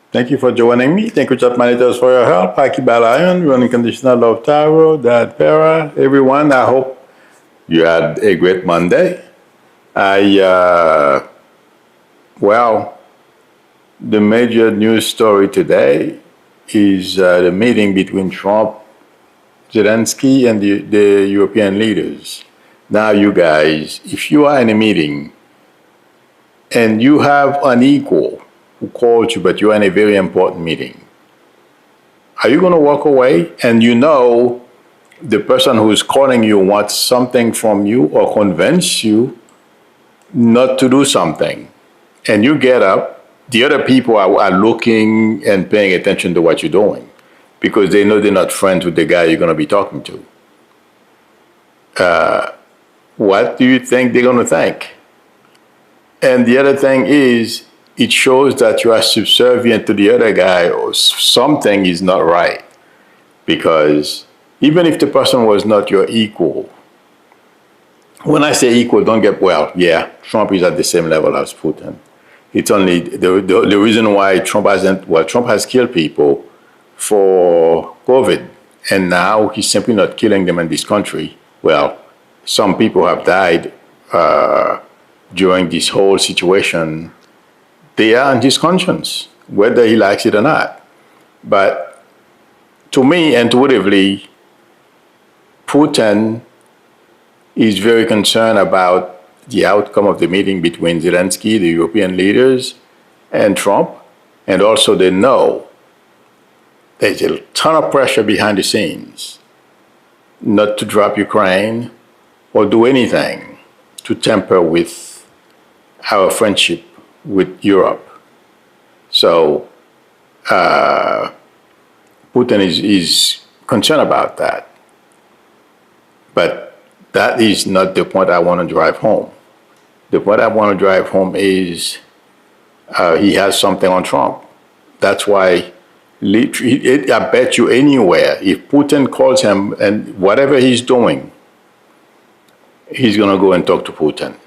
Thank you for joining me. Thank you, chat managers, for your help. Aki Balayan, running conditional love Taro, Dad Para, everyone. I hope you had a great Monday. Well, the major news story today is the meeting between Trump, Zelensky, and the European leaders. Now, you guys, if you are in a meeting and you have an equal who called you, but you're in a very important meeting, are you going to walk away and you know the person who's calling you wants something from you or convince you not to do something, and you get up, the other people are looking and paying attention to what you're doing because they know they're not friends with the guy you're going to be talking to. What do you think they're going to think? And the other thing is, it shows that you are subservient to the other guy or something is not right. Because even if the person was not your equal, when I say equal, don't get, well, yeah, Trump is at the same level as Putin. It's only the reason why Trump has killed people for COVID, and now he's simply not killing them in this country. Well, some people have died during this whole situation. They are in his conscience, whether he likes it or not. But to me, intuitively, Putin is very concerned about the outcome of the meeting between Zelensky, the European leaders, and Trump. And also they know there's a ton of pressure behind the scenes not to drop Ukraine or do anything to tamper with our friendship with Europe. So Putin is concerned about that. But that is not the point I want to drive home. The point I want to drive home is he has something on Trump. That's why I bet you anywhere, if Putin calls him and whatever he's doing, he's going to go and talk to Putin.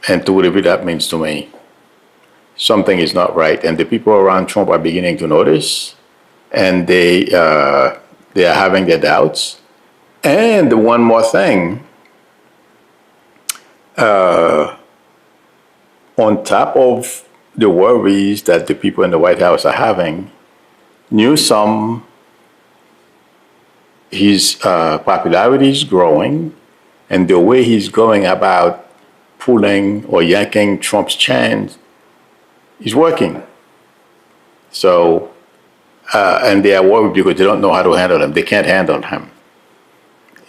And to whatever that means to me, something is not right. And the people around Trump are beginning to notice, and they are having their doubts. And one more thing, on top of the worries that the people in the White House are having, Newsom, his popularity is growing, and the way he's going about pulling or yanking Trump's chains is working. So, and they are worried because they don't know how to handle him. They can't handle him.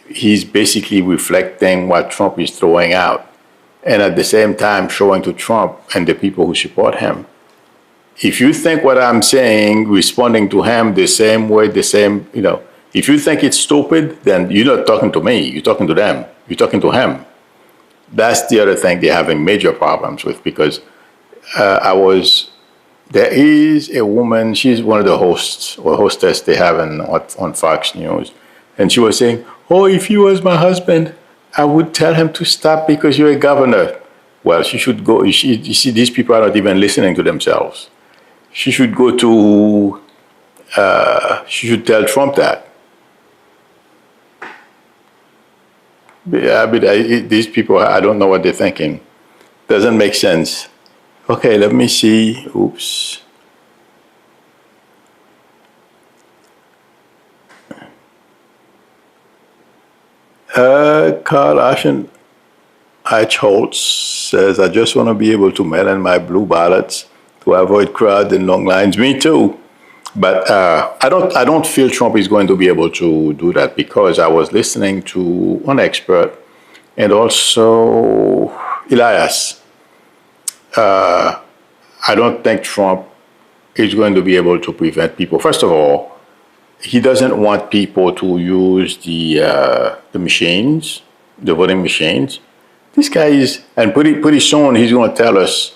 He's basically reflecting what Trump is throwing out, and at the same time showing to Trump and the people who support him, if you think what I'm saying, responding to him the same way, if you think it's stupid, then you're not talking to me, you're talking to them, you're talking to him. That's the other thing they're having major problems with, because there is a woman, she's one of the hosts or hostess they have on Fox News, and she was saying, oh, if he was my husband, I would tell him to stop because you're a governor. Well, she should go, you see, these people are not even listening to themselves. She should go to, she should tell Trump that. These people, I don't know what they're thinking. Doesn't make sense. Okay, let me see. Oops. Carl Ashen Eichholz says, I just want to be able to mail in my blue ballots to avoid crowds and long lines. Me too. But I don't feel Trump is going to be able to do that, because I was listening to one expert and also Elias. I don't think Trump is going to be able to prevent people. First of all, he doesn't want people to use the machines, the voting machines. This guy is, and pretty soon he's going to tell us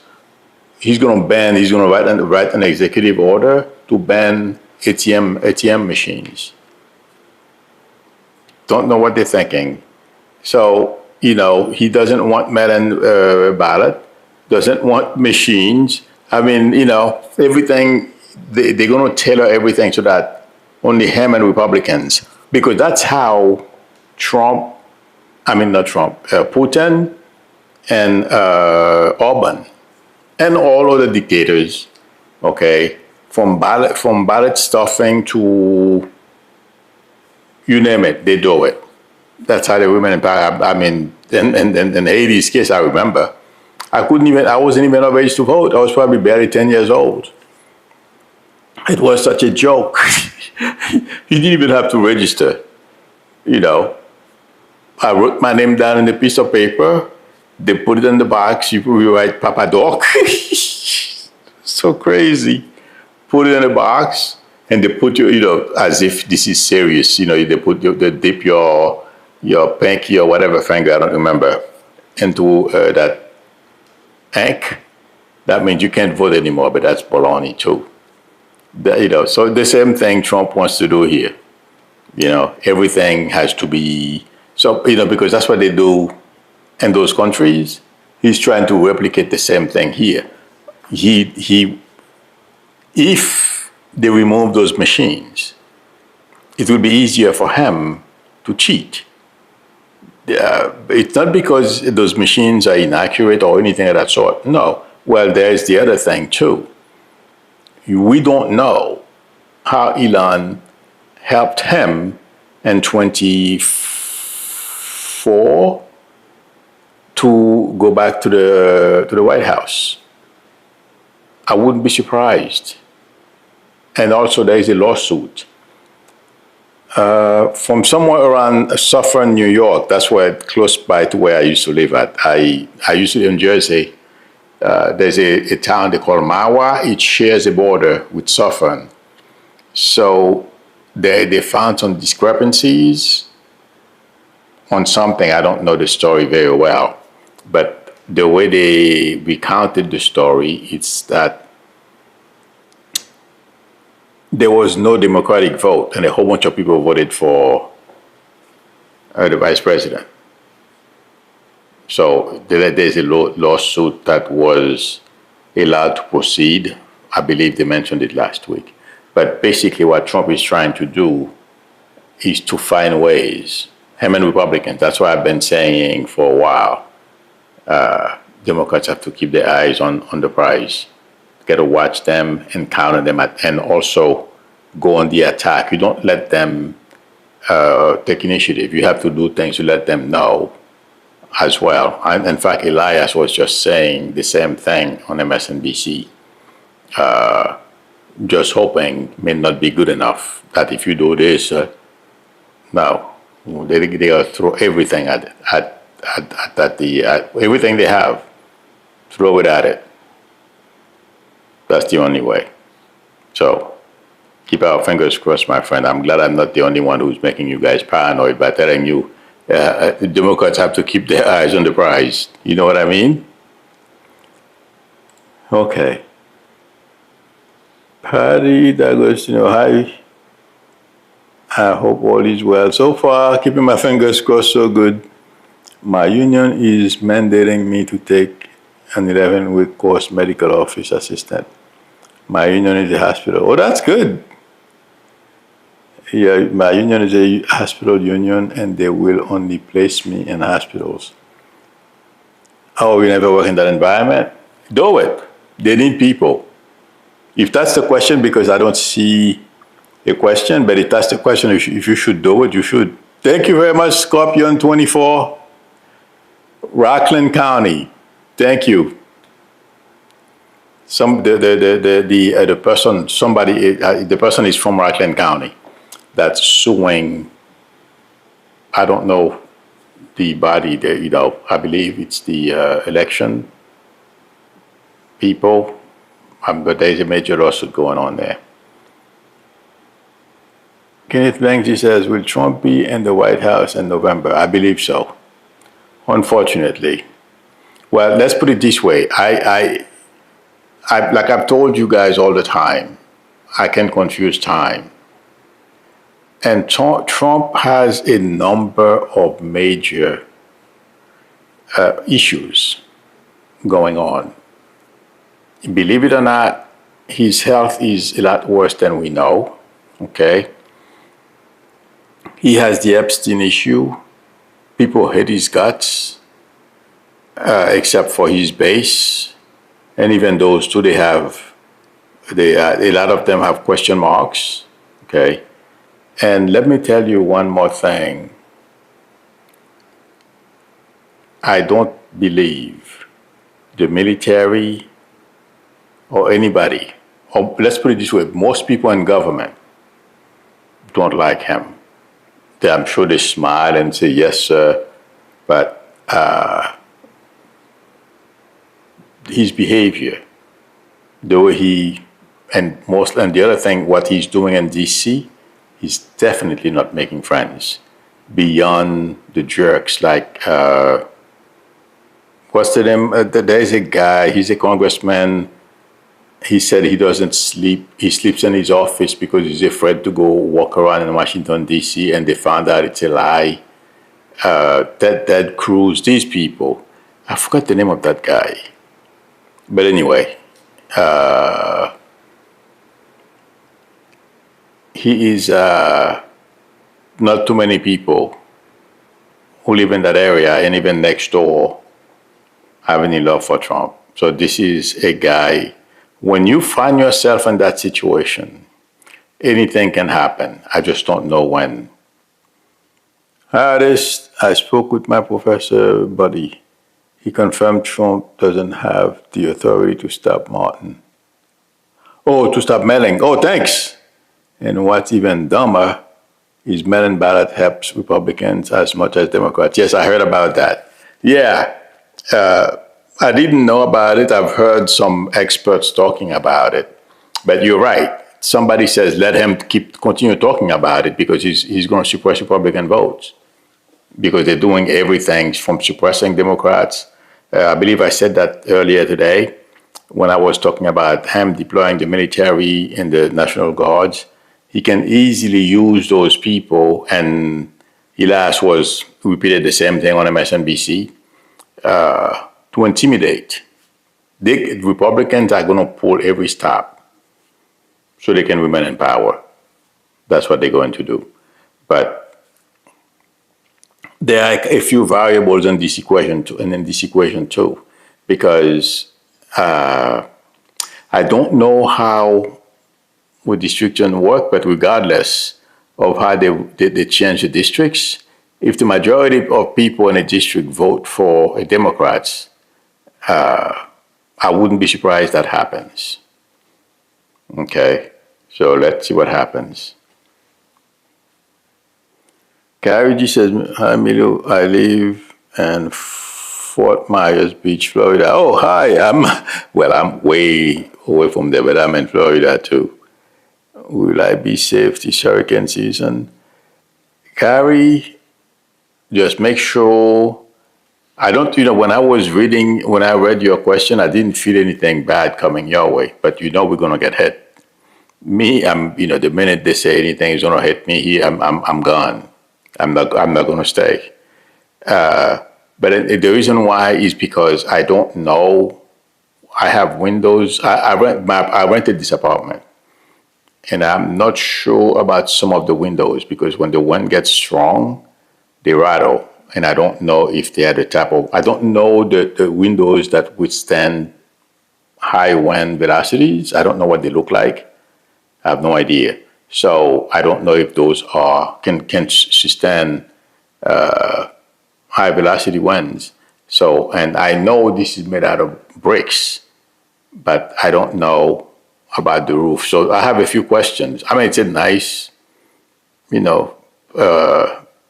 he's going to write an executive order to ban ATM machines. Don't know what they're thinking. So, he doesn't want mail-in ballot, doesn't want machines. I mean, everything, they're going to tailor everything so that only him and Republicans, because that's how Trump, I mean, not Trump, Putin and Orban and all other dictators, okay, from ballot stuffing to you name it, they do it. That's how the women in power. I mean, in Haiti's case, I remember, I wasn't even of age to vote. I was probably barely 10 years old. It was such a joke. You didn't even have to register. I wrote my name down in a piece of paper. They put it in the box. You write Papa Doc. So crazy. Put it in a box, and they put you, as if this is serious. They dip your pinky or whatever finger, I don't remember, into that ink. That means you can't vote anymore, but that's baloney too. So the same thing Trump wants to do here. Everything has to be, so, because that's what they do in those countries. He's trying to replicate the same thing here. If they remove those machines, it will be easier for him to cheat. It's not because those machines are inaccurate or anything of that sort. No. Well, there's the other thing too. We don't know how Elon helped him in 24 to go back to the White House. I wouldn't be surprised. And also there is a lawsuit from somewhere around Suffern, New York. That's where, close by to where I used to live at. I used to live in Jersey. There's a town they call Mawa. It shares a border with Suffern. So they found some discrepancies on something. I don't know the story very well, but the way they recounted the story, it's that there was no Democratic vote, and a whole bunch of people voted for the vice president. So there's a lawsuit that was allowed to proceed. I believe they mentioned it last week. But basically what Trump is trying to do is to find ways, him and Republicans, that's what I've been saying for a while, Democrats have to keep their eyes on the prize. Got to watch them and counter them, and also go on the attack. You don't let them take initiative. You have to do things to let them know as well. And in fact, Elias was just saying the same thing on MSNBC. Just hoping may not be good enough. That if you do this, no, they'll throw everything at everything they have. Throw it at it. That's the only way. So keep our fingers crossed, my friend. I'm glad I'm not the only one who's making you guys paranoid by telling you the Democrats have to keep their eyes on the prize. You know what I mean? Okay. Patty D'Agostino, hi. I hope all is well. So far, keeping my fingers crossed, so good. My union is mandating me to take an 11-week course medical office assistant. My union is a hospital. Oh, that's good. Yeah, my union is a hospital union, and they will only place me in hospitals. Oh, you never work in that environment? Do it. They need people. If that's the question, because I don't see a question, but if that's the question, if you should do it, you should. Thank you very much, Scorpion 24, Rockland County. Thank you. The person is from Rockland County that's suing. I don't know the body there. I believe it's the election people, but there's a major lawsuit going on there. Kenneth Langji says, will Trump be in the White House in November? I believe so, unfortunately. Well, let's put it this way. I like I've told you guys all the time, I can confuse time. And Trump has a number of major issues going on. believe it or not, his health is a lot worse than we know. Okay. He has the Epstein issue. People hate his guts, except for his base. And even those two, a lot of them have question marks. Okay. And let me tell you one more thing. I don't believe the military or anybody, or let's put it this way, most people in government don't like him. I'm sure they smile and say, yes, sir, but his behavior, the way and the other thing, what he's doing in D.C., he's definitely not making friends beyond the jerks like, what's the name? There's a guy, he's a congressman. He said he doesn't sleep. He sleeps in his office because he's afraid to go walk around in Washington, D.C., and they found out it's a lie. Ted Cruz, these people. I forgot the name of that guy. But anyway, he is not too many people who live in that area and even next door have any love for Trump. So this is a guy, when you find yourself in that situation, anything can happen. I just don't know when. I spoke with my professor buddy. He confirmed Trump doesn't have the authority to stop Martin. Oh, to stop mailing. Oh, thanks. And what's even dumber is mail-in ballot helps Republicans as much as Democrats. Yes, I heard about that. Yeah. I didn't know about it. I've heard some experts talking about it. But you're right. Somebody says let him continue talking about it because he's going to suppress Republican votes. Because they're doing everything from suppressing Democrats. I believe I said that earlier today when I was talking about him deploying the military and the National Guards. He can easily use those people, and Elias was repeated the same thing on MSNBC, to intimidate. Republicans are going to pull every stop so they can remain in power. That's what they're going to do. But there are a few variables in this equation too, because I don't know how would distriction work, but regardless of how they change the districts, if the majority of people in a district vote for a Democrats, I wouldn't be surprised that happens. Okay, so let's see what happens. Gary G says, hi, Emilio, I live in Fort Myers Beach, Florida. Oh, hi, I'm way away from there, but I'm in Florida too. Will I be safe this hurricane season? Gary, just make sure, when I read your question, I didn't feel anything bad coming your way, but we're going to get hit. Me, the minute they say anything is going to hit me here, I'm gone. I'm not going to stay. But the reason why is because I don't know. I have windows. I rented this apartment, and I'm not sure about some of the windows because when the wind gets strong, they rattle, and I don't know if they are the type of. I don't know the windows that withstand high wind velocities. I don't know what they look like. I have no idea. So I don't know if those can sustain high velocity winds. So, and I know this is made out of bricks, but I don't know about the roof. So I have a few questions. I mean, it's a nice, the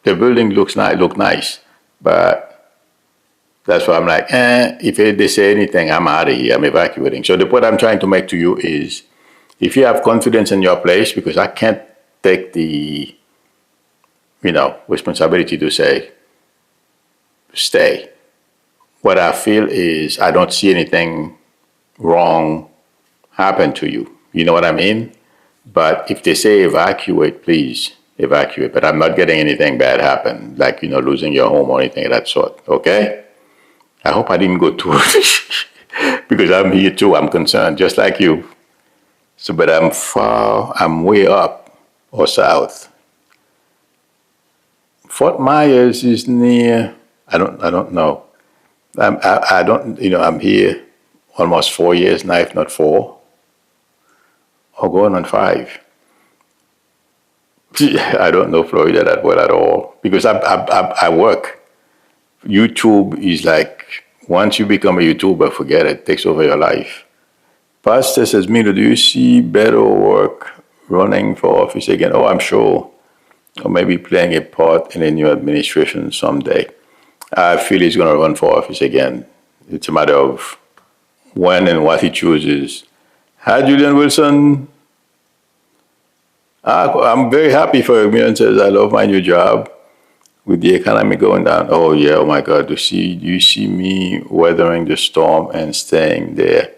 building look nice, but that's why I'm like, if they say anything, I'm out of here. I'm evacuating. So the point I'm trying to make to you is, if you have confidence in your place, because I can't take the, responsibility to say, stay. What I feel is I don't see anything wrong happen to you. You know what I mean? But if they say evacuate, please evacuate. But I'm not getting anything bad happen, like, losing your home or anything of that sort. Okay? I hope I didn't go too because I'm here too. I'm concerned, just like you. So, but I'm way up or south. Fort Myers is near. I don't know. I don't. I'm here almost 4 years now, if not four, or going on five. I don't know Florida that well at all because I work. YouTube is like once you become a YouTuber, forget it. Takes over your life. Pastor says, Milo, do you see better work running for office again? Oh, I'm sure. Or maybe playing a part in a new administration someday. I feel he's going to run for office again. It's a matter of when and what he chooses. Hi, Julian Wilson. I'm very happy for you. Julian says, I love my new job with the economy going down. Oh, yeah. Oh, my God. Do you see me weathering the storm and staying there?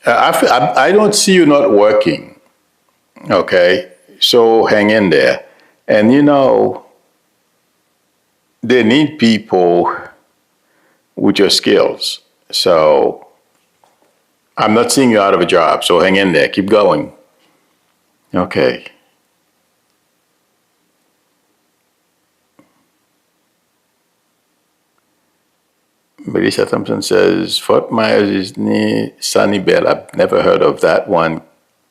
I don't see you not working. Okay. So hang in there. And they need people with your skills. So I'm not seeing you out of a job. So hang in there. Keep going. Okay. Melissa Thompson says, Fort Myers is near Sunnyvale. I've never heard of that one.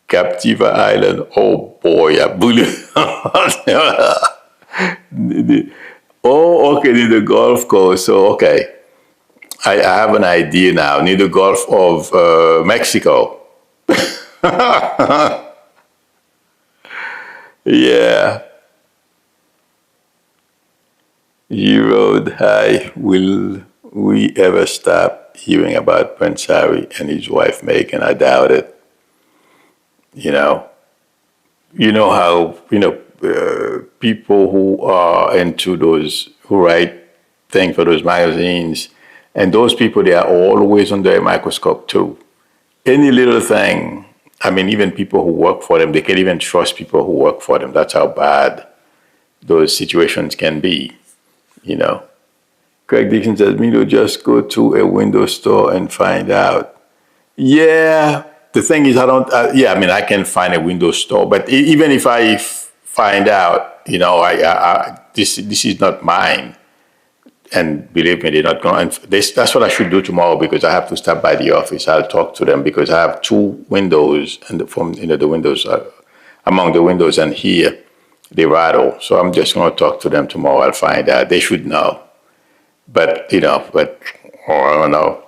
Captiva Island. Oh boy, I believe. Oh, okay, near the Gulf Coast. So, okay. I have an idea now. Near the Gulf of Mexico. Yeah. You wrote, hi, will we ever stop hearing about Prince Harry and his wife Meghan? I doubt it. You know how, people who are into those, who write things for those magazines, and those people, they are always under a microscope too. Any little thing, I mean, even people who work for them, they can't even trust people who work for them. That's how bad those situations can be, Craig Dixon says, Milo, just go to a window store and find out. Yeah, the thing is, I can find a window store, but even if I find out, this is not mine. And believe me, they're not going. That's what I should do tomorrow because I have to stop by the office. I'll talk to them because I have two windows, and the windows among the windows and here they rattle. So I'm just going to talk to them tomorrow. I'll find out. They should know, but I don't know.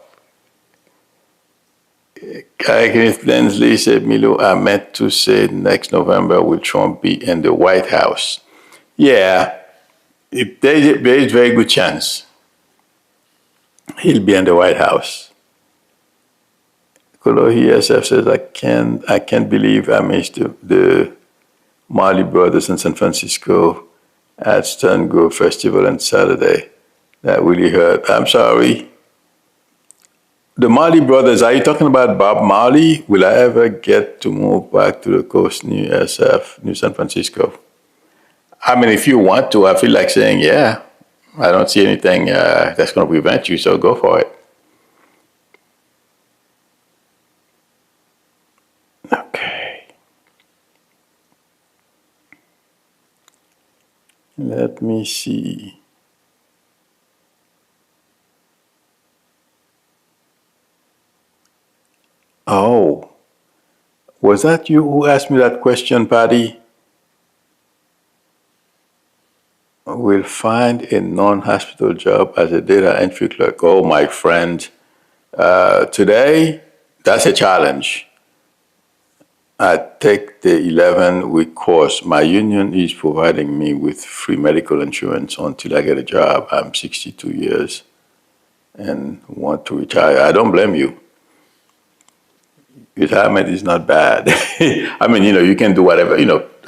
Kenneth Lensley said, Milo, I meant to say next November will Trump be in the White House? Yeah. There is a very good chance he'll be in the White House. Kolohi SF says, I can't believe I missed the Marley Brothers in San Francisco at Stern Grove Festival on Saturday. That really hurt. I'm sorry. The Marley Brothers, are you talking about Bob Marley? Will I ever get to move back to the coast, New San Francisco? I mean, if you want to, I feel like saying, yeah. I don't see anything that's going to prevent you, so go for it. Okay. Let me see. Oh, was that you who asked me that question, Patty? Will find a non-hospital job as a data entry clerk. Oh, my friend. Today, that's a challenge. I take the 11-week course. My union is providing me with free medical insurance until I get a job. I'm 62 years and want to retire. I don't blame you. Retirement is not bad. I mean, you can do whatever,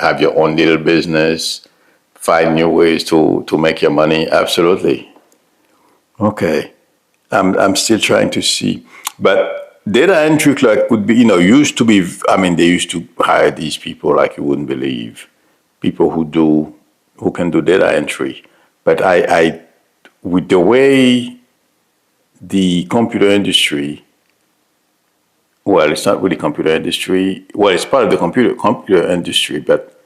have your own little business, find new ways to make your money. Absolutely. Okay. I'm still trying to see. But data entry clerk would be, used to be, they used to hire these people like you wouldn't believe. People who can do data entry. But I with the way the computer industry well, it's not really computer industry. Well, it's part of the computer industry, but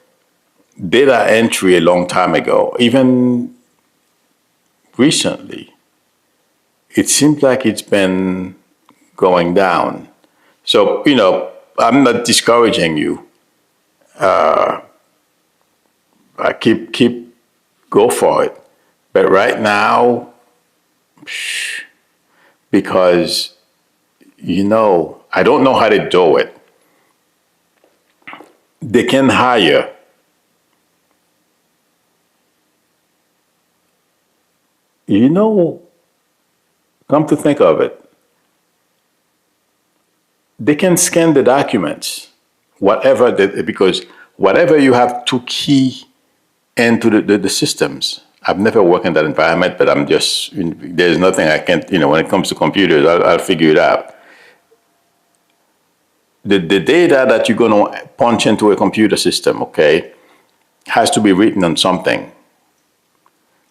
data entry a long time ago, even recently, it seems like it's been going down. So, I'm not discouraging you. I keep go for it. But right now, because I don't know how to do it. They can hire come to think of it, they can scan the documents, because whatever you have to key into the systems. I've never worked in that environment, but there's nothing I can't, when it comes to computers, I'll figure it out. The data that you're going to punch into a computer system, okay, has to be written on something.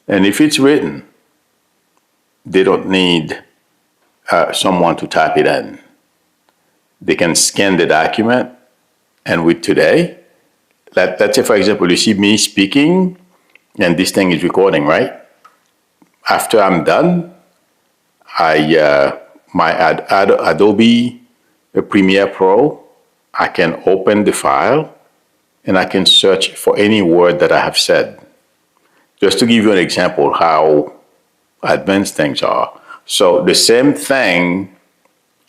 And if it's written, they don't need someone to type it in. They can scan the document, and with today, let's say, for example, you see me speaking, and this thing is recording, right? After I'm done, my Adobe Premiere Pro, I can open the file, and I can search for any word that I have said. Just to give you an example how advanced things are. So the same thing,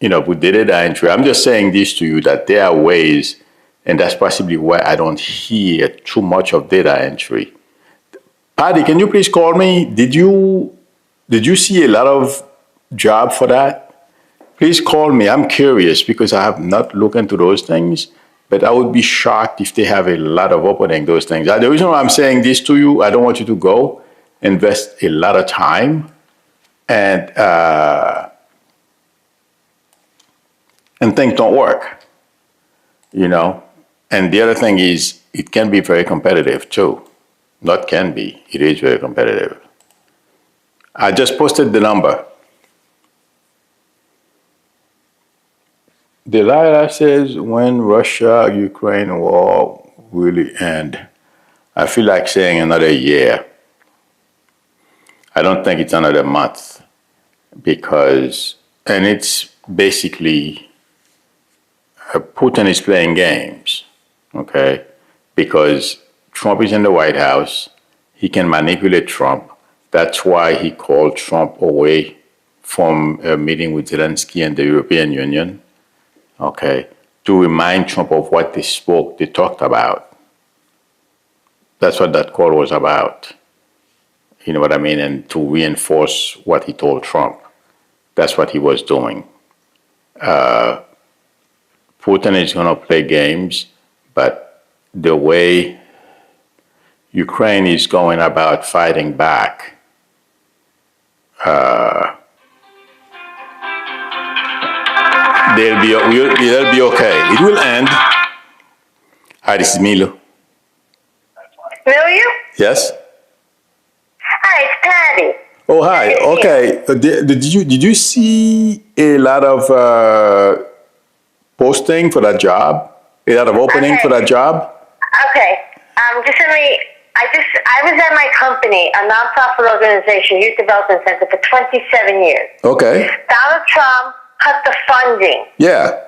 with data entry. I'm just saying this to you, that there are ways, and that's possibly why I don't hear too much of data entry. Patty, can you please call me? Did you see a lot of job for that? Please call me. I'm curious because I have not looked into those things, but I would be shocked if they have a lot of opening those things. The reason why I'm saying this to you, I don't want you to go invest a lot of time and things don't work, And the other thing is, it can be very competitive too. Not can be, it is very competitive. I just posted the number. Delilah says, when Russia-Ukraine war will end? I feel like saying another year. I don't think it's another month, and it's basically, Putin is playing games, okay? Because Trump is in the White House, he can manipulate Trump. That's why he called Trump away from a meeting with Zelensky and the European Union, okay, to remind Trump of what they talked about. That's what that call was about. You know what I mean? And to reinforce what he told Trump. That's what he was doing. Putin is going to play games, but the way Ukraine is going about fighting back, they'll be okay. It will end. Hi, this is Milo. Milo? Yes? Hi, it's Patty. Oh, hi. Okay. Did you see a lot of posting for that job? A lot of opening for that job? Okay. Just let me. I was at my company, a nonprofit organization, Youth Development Center, for 27 years. Okay. Donald Trump cut the funding. Yeah.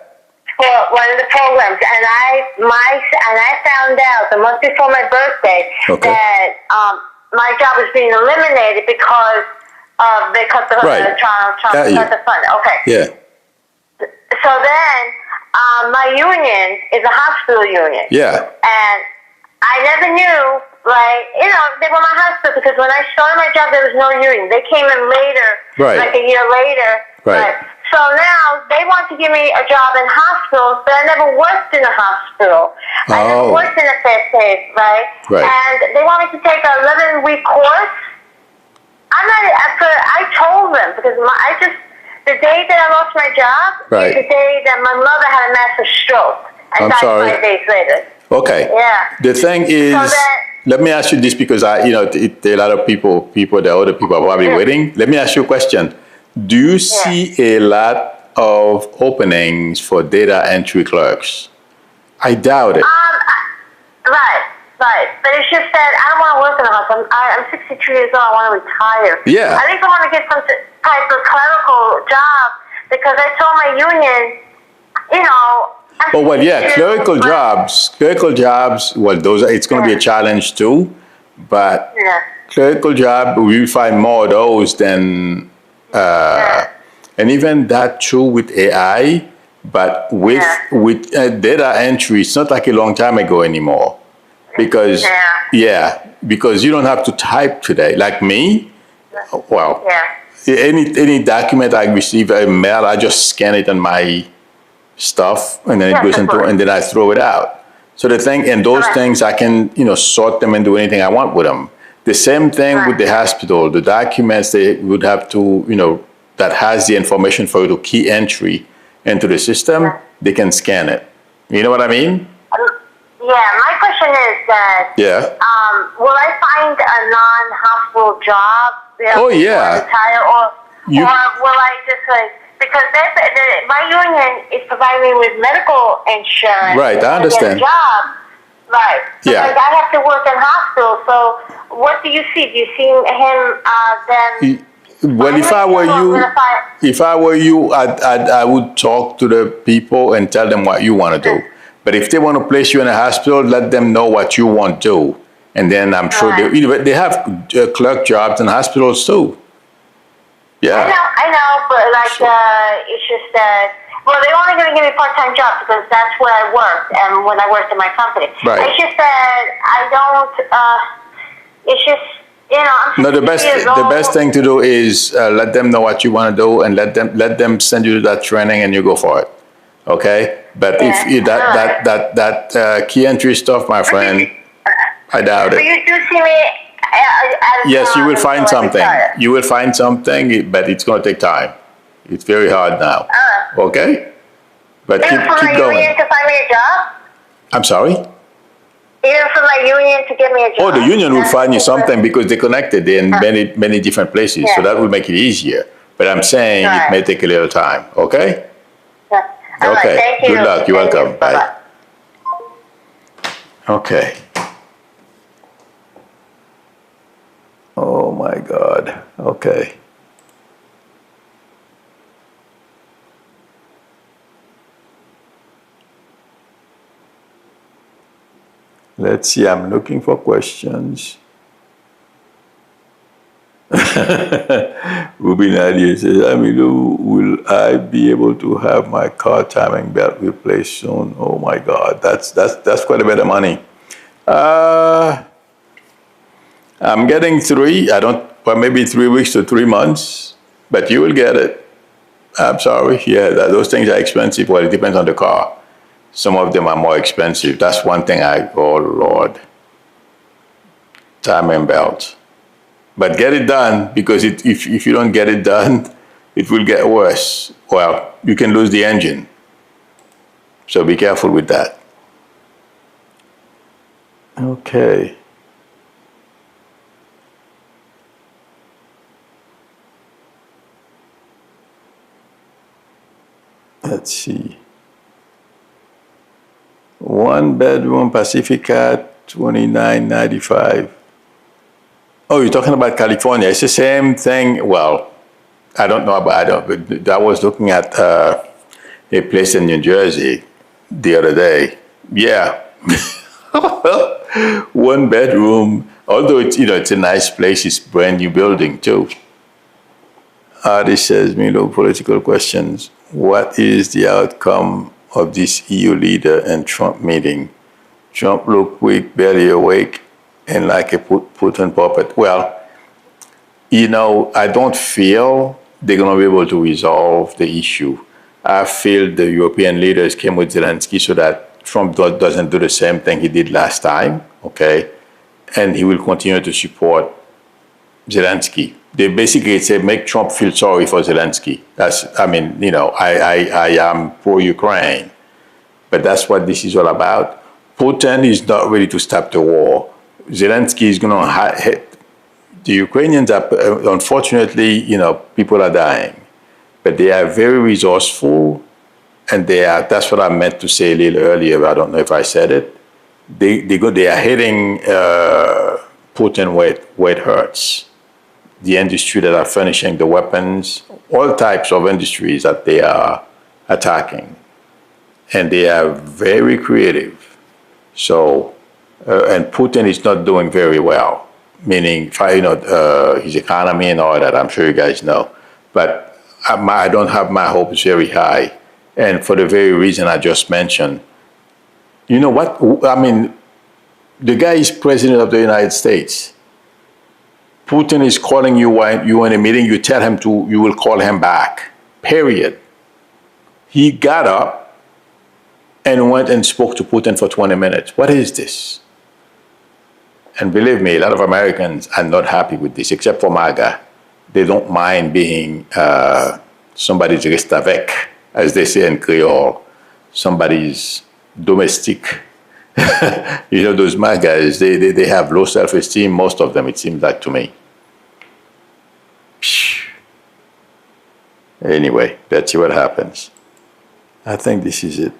For one of the programs, and I found out the month before my birthday that my job was being eliminated because they cut the Trump cut the fund. Okay. Yeah. So then my union is a hospital union. Yeah. And I never knew, they were my hospital because when I started my job, there was no union. They came in later, like a year later. Right. So now they want to give me a job in hospitals, but I never worked in a hospital. I never worked in a fast pace, right? And they want me to take an 11-week course. I told them because the day that I lost my job is the day that my mother had a massive stroke and died 5 days later. Okay. Yeah. The thing is, let me ask you this because there are a lot of people, the other people are probably waiting. Let me ask you a question. Do you see a lot of openings for data entry clerks. I doubt it. Right. But it's just that I don't want to work in a hospital. I'm 63 years old. I want to retire. Yeah. I think I want to get some type of clerical job because I told my union, you know. Oh, well, yeah, clerical jobs, well, it's going to be a challenge too, but clerical job, we find more of those than, and even that too with AI, but with data entry, it's not like a long time ago anymore. Because, because you don't have to type today. Like me, well, any document I receive, a mail, I just scan it on my stuff, and then it goes into, and then I throw it out. So the thing, and those things, I can, sort them and do anything I want with them. The same thing with the hospital. The documents they would have to, that has the information for you to key entry into the system, they can scan it. You know what I mean? Yeah, my question is that will I find a non-hospital job? Retire, or will I just because my union is providing me with medical insurance. Right, I understand. Get a job. Right. So I have to work in hospital. So what do you see? Do you see him then? Well, if I were you, I would talk to the people and tell them what you want to do. But if they want to place you in a hospital, let them know what you want to do. And then I'm sure they have clerk jobs in hospitals too. Yeah. I know, but it's just that, well, they're only going to give me part-time jobs because that's where I worked and when I worked in my company. Right. It's just that I don't, it's just, no, the best thing to do is let them know what you want to do and let them send you to that training and you go for it. Okay? But if that key entry stuff, my friend, I doubt it. But you do see me yes, you will find something. You will find something, but it's going to take time. It's very hard now. Okay? But keep going. Union to find me a job? I'm sorry? Even for my union to give me a job? Oh, the union will find you something because they're connected in many different places. So that will make it easier. But I'm saying it may take a little time. Okay? Okay. Okay. Thank you. Good luck. You're welcome. Bye. Okay. Oh my God. Okay. Let's see. I'm looking for questions. Ruby Nadia says, Amilu, will I be able to have my car timing belt replaced soon? Oh my God, that's quite a bit of money. I'm getting maybe 3 weeks to 3 months, but you will get it. I'm sorry. Yeah, those things are expensive. Well, it depends on the car. Some of them are more expensive. That's one thing oh Lord. Timing belt. But get it done, because if you don't get it done, it will get worse. Well, you can lose the engine. So be careful with that. Okay. Let's see. 1 bedroom Pacifica, $29.95. Oh, you're talking about California. It's the same thing. Well, I don't know but I was looking at a place in New Jersey the other day. Yeah. 1 bedroom, although it's a nice place, it's a brand new building too. This says, Milo, political questions. What is the outcome of this EU leader and Trump meeting? Trump looked weak, barely awake, and like a Putin puppet. Well, I don't feel they're going to be able to resolve the issue. I feel the European leaders came with Zelensky so that Trump doesn't do the same thing he did last time, okay? And he will continue to support Zelensky. They basically say, make Trump feel sorry for Zelensky. I am pro-Ukraine, but that's what this is all about. Putin is not ready to stop the war. Zelensky is going to hit the Ukrainians. Unfortunately, people are dying. but they are very resourceful, and that's what I meant to say a little earlier. I don't know if I said it. They are hitting Putin where it hurts. The industry that are furnishing the weapons, all types of industries that they are attacking. And they are very creative. So, and Putin is not doing very well, meaning, his economy and all that, I'm sure you guys know. But I don't have my hopes very high. And for the very reason I just mentioned. You know what? I mean, the guy is president of the United States. Putin is calling you when you're in a meeting, you tell him you will call him back, period. He got up and went and spoke to Putin for 20 minutes. What is this? And believe me, a lot of Americans are not happy with this, except for MAGA. They don't mind being somebody's restavek, as they say in Creole, somebody's domestic. You know, those MAGAs, they have low self-esteem, most of them, it seems like to me. Anyway, let's see what happens. I think this is it.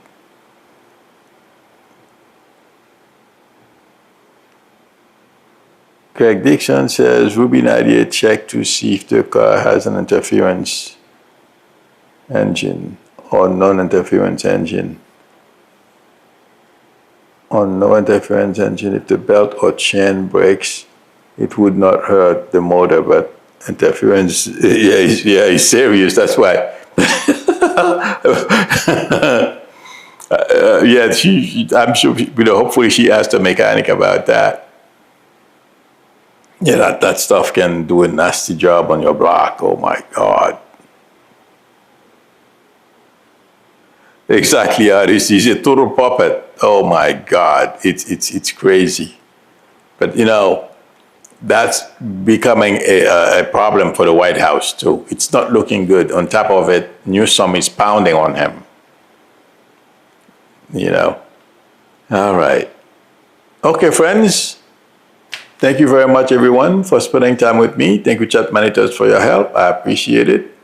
Craig Dixon says, Ruby 98, check to see if the car has an interference engine or non-interference engine. On no interference engine, if the belt or chain breaks, it would not hurt the motor, but interference, is serious, that's why. I'm sure, hopefully she asked the mechanic about that. Yeah, that stuff can do a nasty job on your block. Oh my God. Exactly, Aris. He's a total puppet. Oh my God. It's crazy. But that's becoming a problem for the White House too. It's not looking good. On top of it, Newsom is pounding on him. All right. Okay, friends. Thank you very much, everyone, for spending time with me. Thank you, chat monitors, for your help. I appreciate it.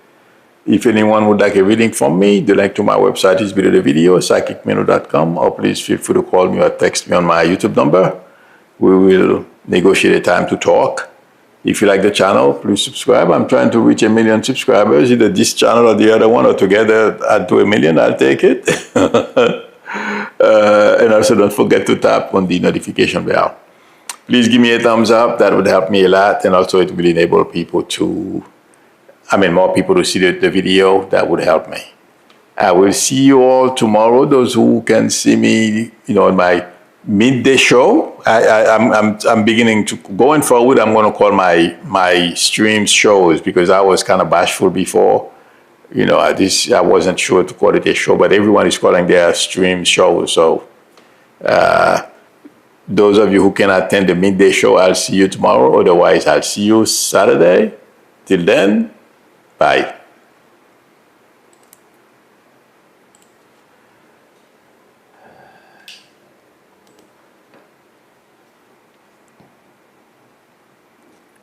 If anyone would like a reading from me, the link to my website is below the video, psychicmino.com, or please feel free to call me or text me on my YouTube number. We will negotiate a time to talk. If you like the channel, please subscribe. I'm trying to reach 1 million subscribers, either this channel or the other one, or together I'll do 1 million, I'll take it. And also don't forget to tap on the notification bell. Please give me a thumbs up. That would help me a lot. And also it will enable people more people to see the video. That would help me. I will see you all tomorrow. Those who can see me, on my midday show. I'm beginning to, going forward, I'm going to call my stream shows, because I was kind of bashful before. I wasn't sure to call it a show, but everyone is calling their stream shows. So, those of you who can attend the midday show, I'll see you tomorrow. Otherwise, I'll see you Saturday. Till then, bye.